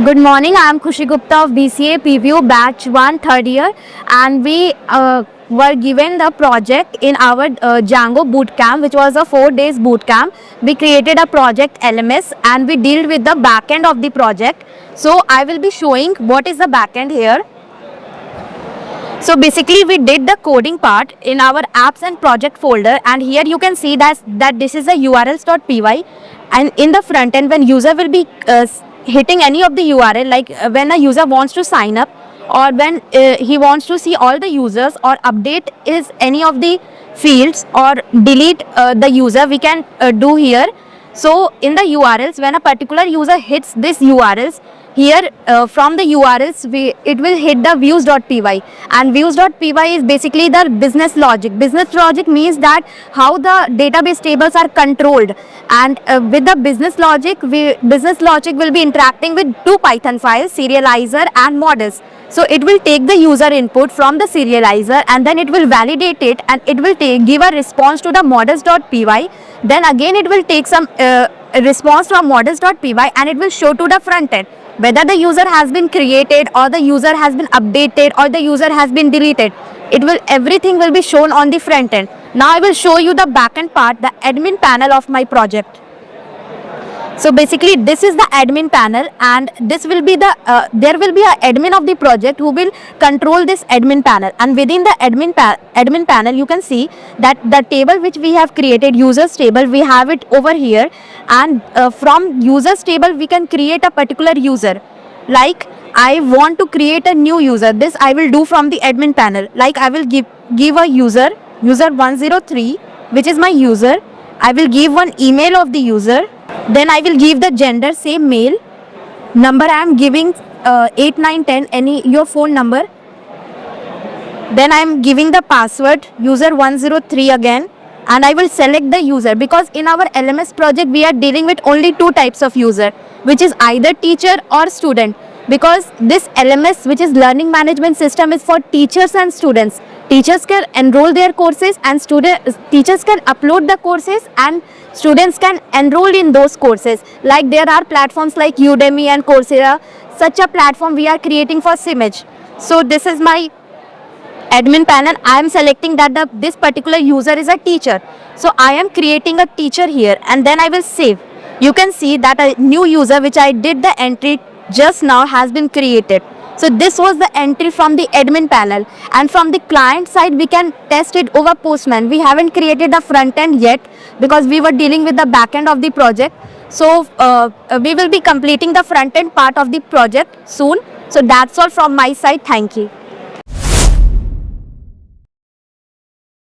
Good morning. I am Khushi Gupta of BCA PVU Batch 1 third year, and we were given the project in our Django boot camp, which was a 4 days boot camp. We created a project LMS and we dealt with the backend of the project. So I will be showing what is the backend here. So basically we did the coding part in our apps and project folder, and here you can see that this is a urls.py, and in the front end when user will be hitting any of the URL, like when a user wants to sign up or when he wants to see all the users or update is any of the fields or delete the user, we can do here. So in the URLs, when a particular user hits this URLs, here from the URLs it will hit the views.py, and views.py is basically the business logic. Business logic means that how the database tables are controlled, and with the business logic will be interacting with two Python files, serializer and models. So it will take the user input from the serializer and then it will validate it, and it will give a response to the models.py. Then again it will take some response from models.py and it will show to the front end whether the user has been created or the user has been updated or the user has been deleted. Everything will be shown on the front end. Now I will show you the backend part, the admin panel of my project. So basically this is the admin panel, and this will be the there will be an admin of the project who will control this admin panel, and within the admin panel you can see that the table which we have created, users table, we have it over here, and from users table we can create a particular user. Like I want to create a new user, this I will do from the admin panel. Like I will give a user 103, which is my user. I will give one email of the user. Then I will give the gender, say male. Number I am giving 8, 9, 10, any your phone number. Then I am giving the password, user 103 again, and I will select the user, because in our LMS project we are dealing with only two types of user, which is either teacher or student, because this LMS, which is learning management system, is for teachers and students. Teachers can enroll their courses and teachers can upload the courses and students can enroll in those courses. Like there are platforms like Udemy and Coursera. Such a platform we are creating for Simage. So this is my admin panel. I am selecting that this particular user is a teacher. So I am creating a teacher here, and then I will save. You can see that a new user which I did the entry just now has been created. So this was the entry from the admin panel, and from the client side we can test it over Postman. We haven't created the front end yet because we were dealing with the back end of the project. So we will be completing the front end part of the project soon. So that's all from my side. Thank you.